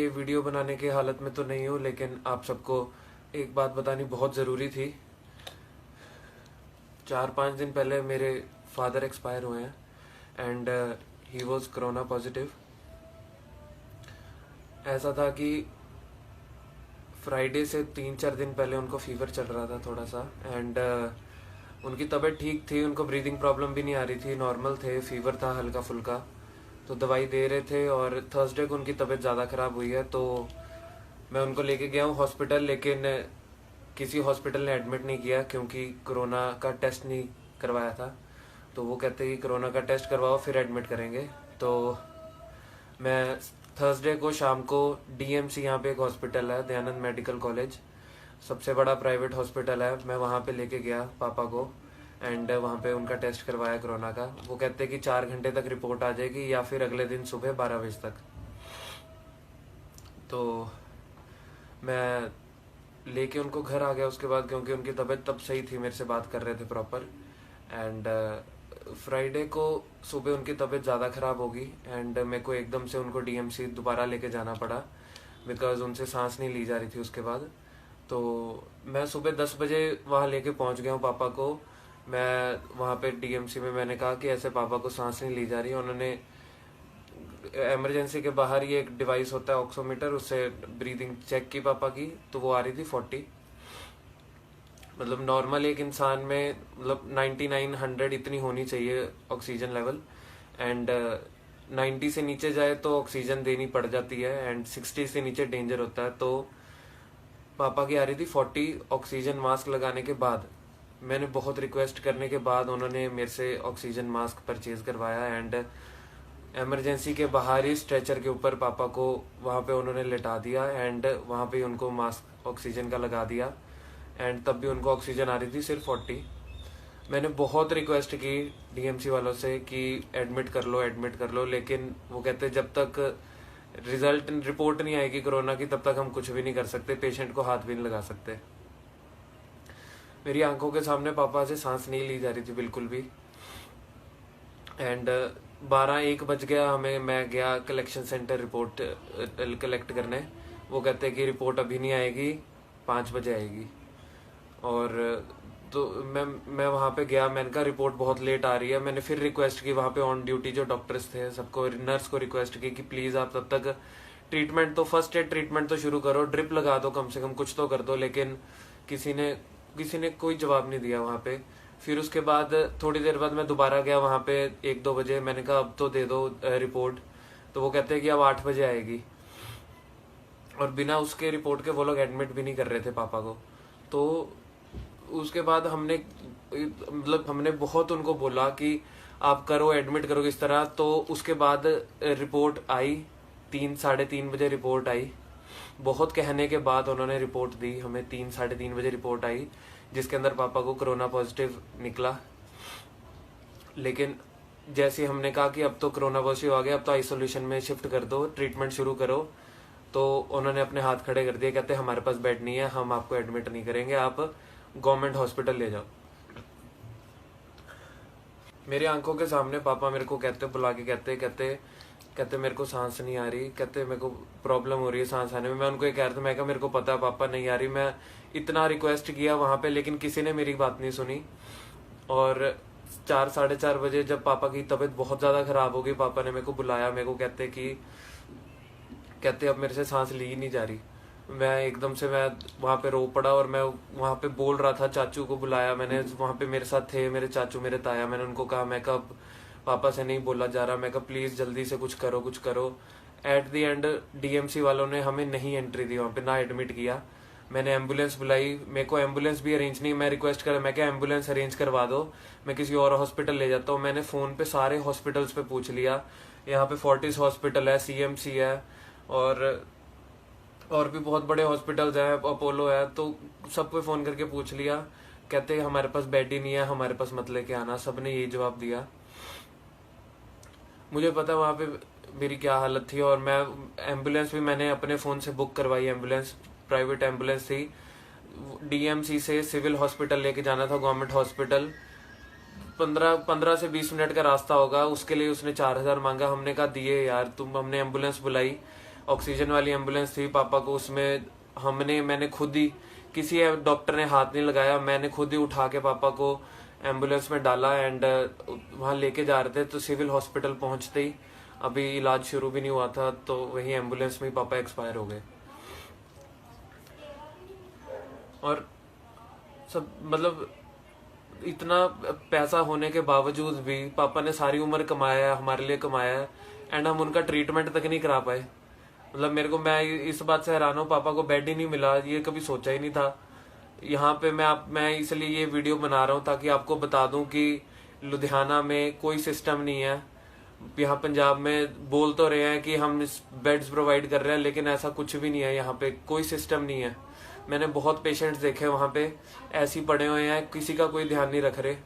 ये वीडियो बनाने के हालत में तो नहीं हूँ, लेकिन आप सबको एक बात बतानी बहुत ज़रूरी थी। 4-5 दिन पहले मेरे फादर एक्सपायर हुए हैं and he was corona positive. ऐसा था कि फ्राइडे से 3-4 दिन पहले उनको फीवर चल रहा था थोड़ा सा एंड उनकी तबीयत ठीक थी, उनको ब्रीदिंग प्रॉब्लम भी नहीं आ रही थी, नॉर्मल थे, फीवर था हल्का फुल्का, तो दवाई दे रहे थे। और थर्सडे को उनकी तबीयत ज़्यादा ख़राब हुई है तो मैं उनको लेके गया हूँ हॉस्पिटल, लेकिन किसी हॉस्पिटल ने एडमिट नहीं किया क्योंकि कोरोना का टेस्ट नहीं करवाया था। तो वो कहते कि कोरोना का टेस्ट करवाओ फिर एडमिट करेंगे। तो मैं थर्सडे को शाम को डीएमसी, यहाँ पे एक हॉस्पिटल है दयानंद मेडिकल कॉलेज, सबसे बड़ा प्राइवेट हॉस्पिटल है, मैं वहाँ पे लेके गया पापा को एंड वहाँ पे उनका टेस्ट करवाया कोरोना का। वो कहते कि 4 घंटे तक रिपोर्ट आ जाएगी या फिर अगले दिन सुबह 12 बजे तक। तो मैं लेके उनको घर आ गया उसके बाद, क्योंकि उनकी तबीयत तब सही थी, मेरे से बात कर रहे थे प्रॉपर। एंड फ्राइडे को सुबह उनकी तबीयत ज़्यादा ख़राब होगी एंड मेरे को एकदम से उनको डीएमसी दोबारा लेके जाना पड़ा बिकॉज उनसे सांस नहीं ली जा रही थी उसके बाद। तो मैं सुबह 10 बजे वहाँ लेके पहुँच गया हूँ पापा को। मैं वहाँ पे डीएमसी में मैंने कहा कि ऐसे पापा को सांस नहीं ली जा रही। उन्होंने इमरजेंसी के बाहर ही एक डिवाइस होता है ऑक्सीमीटर, उससे ब्रीदिंग चेक की पापा की, तो वो आ रही थी 40। मतलब नॉर्मल एक इंसान में मतलब 99-100 इतनी होनी चाहिए ऑक्सीजन लेवल एंड 90 से नीचे जाए तो ऑक्सीजन देनी पड़ जाती है एंड 60 से नीचे डेंजर होता है। तो पापा की आ रही थी 40 ऑक्सीजन मास्क लगाने के बाद। मैंने बहुत रिक्वेस्ट करने के बाद उन्होंने मेरे से ऑक्सीजन मास्क परचेज करवाया एंड इमरजेंसी के बाहर ही स्ट्रेचर के ऊपर पापा को वहाँ पे उन्होंने लेटा दिया एंड वहाँ पे उनको मास्क ऑक्सीजन का लगा दिया एंड तब भी उनको ऑक्सीजन आ रही थी सिर्फ 40। मैंने बहुत रिक्वेस्ट की डीएमसी वालों से कि एडमिट कर लो एडमिट कर लो, लेकिन वो कहते जब तक रिपोर्ट नहीं आएगी कोरोना की तब तक हम कुछ भी नहीं कर सकते, पेशेंट को हाथ भी नहीं लगा सकते। मेरी आंखों के सामने पापा से सांस नहीं ली जा रही थी बिल्कुल भी एंड 12-1 बज गया हमें। मैं गया कलेक्शन सेंटर रिपोर्ट कलेक्ट करने। वो कहते कि रिपोर्ट अभी नहीं आएगी, 5 बजे आएगी। और तो मैं वहाँ पे गया, मैंने कहा रिपोर्ट बहुत लेट आ रही है। मैंने फिर रिक्वेस्ट की वहाँ पे ऑन ड्यूटी जो डॉक्टर्स थे सबको, नर्स को रिक्वेस्ट की कि प्लीज़ आप तब तक ट्रीटमेंट तो फर्स्ट एड ट्रीटमेंट तो शुरू करो, ड्रिप लगा दो, कम से कम कुछ तो कर दो। लेकिन किसी ने कोई जवाब नहीं दिया वहाँ पे। फिर उसके बाद थोड़ी देर बाद मैं दोबारा गया वहाँ पे 1-2 बजे। मैंने कहा अब तो दे दो रिपोर्ट। तो वो कहते हैं कि अब 8 बजे आएगी और बिना उसके रिपोर्ट के वो लोग एडमिट भी नहीं कर रहे थे पापा को। तो उसके बाद हमने बहुत उनको बोला कि आप करो एडमिट करो किस तरह। तो उसके बाद रिपोर्ट आई, 3-3:30 बजे रिपोर्ट आई। बहुत कहने के बाद उन्होंने रिपोर्ट दी हमें, 3-3:30 बजे रिपोर्ट आई जिसके अंदर पापा को कोरोना पॉजिटिव निकला। लेकिन जैसे हमने कहा कि अब तो कोरोना पॉजिटिव आ गया, अब तो आइसोलेशन में शिफ्ट कर दो, ट्रीटमेंट शुरू करो, तो उन्होंने अपने हाथ खड़े कर दिए, कहते हमारे पास बेड नहीं है, हम आपको एडमिट नहीं करेंगे, आप गवर्नमेंट हॉस्पिटल ले जाओ। मेरी आंखों के सामने पापा मेरे को कहते, बुला के कहते मेरे को सांस नहीं आ रही, कहते मेरे को प्रॉब्लम हो रही है सांस आने में। मैं उनको ये कह रहा था, मैं कहा मेरे को पता है पापा नहीं आ रही। मैं इतना रिक्वेस्ट किया वहाँ पे लेकिन किसी ने मेरी बात नहीं सुनी। और 4-4:30 बजे जब पापा की तबीयत बहुत ज़्यादा ख़राब हो गई, पापा ने मेरे को बुलाया, मेरे को कहते अब मेरे से सांस ली ही नहीं जा रही। मैं एकदम से मैं वहाँ पे रो पड़ा और मैं वहाँ पे बोल रहा था, चाचू को बुलाया मैंने, वहाँ पे मेरे साथ थे मेरे चाचू मेरे ताया। मैंने उनको कहा, मैं कहा पापा से नहीं बोला जा रहा, मैं कहा प्लीज़ जल्दी से कुछ करो। एट द एंड डीएमसी वालों ने हमें नहीं एंट्री दी वहाँ पे, ना एडमिट किया। मैंने एम्बुलेंस बुलाई, मेरे को एम्बुलेंस भी अरेंज नहीं, मैं रिक्वेस्ट करा, मैं क्या एम्बुलेंस अरेंज करवा दो, मैं किसी और हॉस्पिटल ले जाता हूँ। मैंने फ़ोन पे सारे हॉस्पिटल्स पे पूछ लिया, यहाँ पे फोर्टिस हॉस्पिटल है, सीएमसी है और भी बहुत बड़े हॉस्पिटल्स हैं, अपोलो है, तो सब पे फ़ोन करके पूछ लिया। कहते हमारे पास बेड ही नहीं है, हमारे पास मत लेके आना, सब ने यही जवाब दिया। मुझे पता वहाँ पे मेरी क्या हालत थी। और मैं एम्बुलेंस भी मैंने अपने फ़ोन से बुक करवाई, एम्बुलेंस प्राइवेट एम्बुलेंस थी। डीएमसी से सिविल हॉस्पिटल लेके जाना था, गवर्नमेंट हॉस्पिटल, 15 से 20 मिनट का रास्ता होगा, उसके लिए उसने 4,000 मांगा। हमने कहा दिए यार, हमने एम्बुलेंस बुलाई, ऑक्सीजन वाली एम्बुलेंस थी पापा को, उसमें मैंने खुद ही, किसी डॉक्टर ने हाथ नहीं लगाया, मैंने खुद ही उठा के पापा को एम्बुलेंस में डाला एंड वहाँ लेके जा रहे थे। तो सिविल हॉस्पिटल पहुंचते ही, अभी इलाज शुरू भी नहीं हुआ था, तो वही एम्बुलेंस में ही पापा एक्सपायर हो गए। और सब मतलब इतना पैसा होने के बावजूद भी पापा ने सारी उम्र कमाया है, हमारे लिए कमाया है, एंड हम उनका ट्रीटमेंट तक नहीं करा पाए। मतलब मैं इस बात से हैरान हूँ, पापा को बेड ही नहीं मिला, ये कभी सोचा ही नहीं था। यहाँ पे मैं इसलिए ये वीडियो बना रहा हूँ ताकि आपको बता दूं कि लुधियाना में कोई सिस्टम नहीं है। यहाँ पंजाब में बोल तो रहे हैं कि हम बेड्स प्रोवाइड कर रहे हैं, लेकिन ऐसा कुछ भी नहीं है, यहाँ पे कोई सिस्टम नहीं है। मैंने बहुत पेशेंट्स देखे वहाँ पे ऐसे ही पड़े हुए हैं, किसी का कोई ध्यान नहीं रख रहे।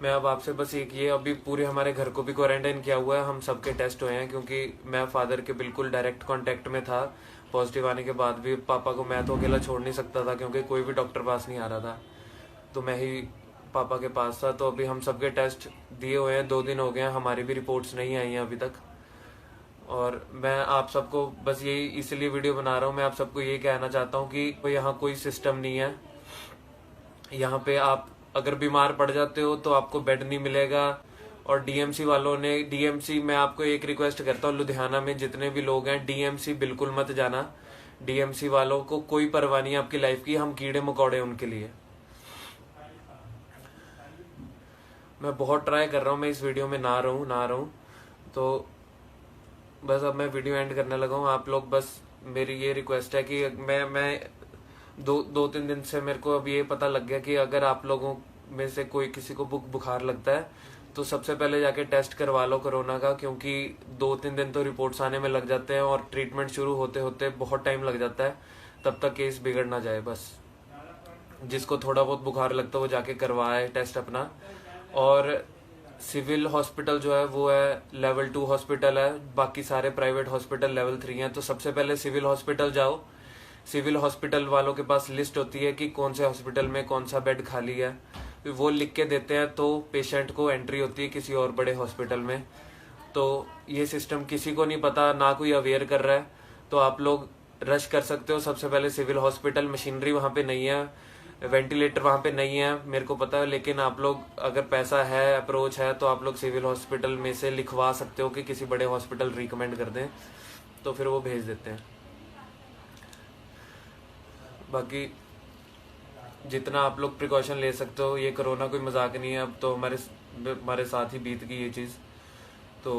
मैं अब आपसे बस एक ये, अभी पूरे हमारे घर को भी क्वारंटाइन किया हुआ है, हम सबके टेस्ट हुए हैं, क्योंकि मैं फादर के बिल्कुल डायरेक्ट कांटेक्ट में था। पॉजिटिव आने के बाद भी पापा को मैं तो अकेला छोड़ नहीं सकता था, क्योंकि कोई भी डॉक्टर पास नहीं आ रहा था, तो मैं ही पापा के पास था। तो अभी हम सबके टेस्ट दिए हुए हैं, 2 दिन हो गए हैं, हमारी भी रिपोर्ट्स नहीं आई हैं अभी तक। और मैं आप सबको बस यही इसलिए वीडियो बना रहा हूँ, मैं आप सबको ये कहना चाहता हूँ कि यहाँ कोई सिस्टम नहीं है। यहाँ पे आप अगर बीमार पड़ जाते हो तो आपको बेड नहीं मिलेगा। और डीएमसी वालों ने, डीएमसी मैं आपको एक रिक्वेस्ट करता हूँ, लुधियाना में जितने भी लोग हैं, डीएमसी बिल्कुल मत जाना। डीएमसी वालों को कोई परवाह नहीं है आपकी लाइफ की, हम कीड़े मकोड़े उनके लिए। मैं बहुत ट्राई कर रहा हूँ मैं इस वीडियो में ना रहूं, तो बस अब मैं वीडियो एंड करने लगा हूँ। आप लोग बस, मेरी ये रिक्वेस्ट है कि मैं 2-3 दिन से मेरे को अब ये पता लग गया कि अगर आप लोगों में से कोई किसी को बुखार लगता है तो सबसे पहले जाके टेस्ट करवा लो कोरोना का, क्योंकि 2-3 दिन तो रिपोर्ट्स आने में लग जाते हैं और ट्रीटमेंट शुरू होते होते बहुत टाइम लग जाता है, तब तक केस बिगड़ ना जाए। बस जिसको थोड़ा बहुत बुखार लगता है वो जाके करवाए टेस्ट अपना। और सिविल हॉस्पिटल जो है वो है लेवल 2 हॉस्पिटल है, बाकी सारे प्राइवेट हॉस्पिटल लेवल 3 हैं। तो सबसे पहले सिविल हॉस्पिटल जाओ। सिविल हॉस्पिटल वालों के पास लिस्ट होती है कि कौन से हॉस्पिटल में कौन सा बेड खाली है, वो लिख के देते हैं, तो पेशेंट को एंट्री होती है किसी और बड़े हॉस्पिटल में। तो ये सिस्टम किसी को नहीं पता, ना कोई अवेयर कर रहा है, तो आप लोग रश कर सकते हो सबसे पहले सिविल हॉस्पिटल। मशीनरी वहाँ पे नहीं है, वेंटिलेटर वहाँ पे नहीं है, मेरे को पता है, लेकिन आप लोग अगर पैसा है, अप्रोच है, तो आप लोग सिविल हॉस्पिटल में से लिखवा सकते हो कि किसी बड़े हॉस्पिटल रिकमेंड कर दें, तो फिर वो भेज देते हैं। बाकी जितना आप लोग प्रिकॉशन ले सकते हो, ये कोरोना कोई मजाक नहीं है, अब तो हमारे साथ ही बीत गई ये चीज़। तो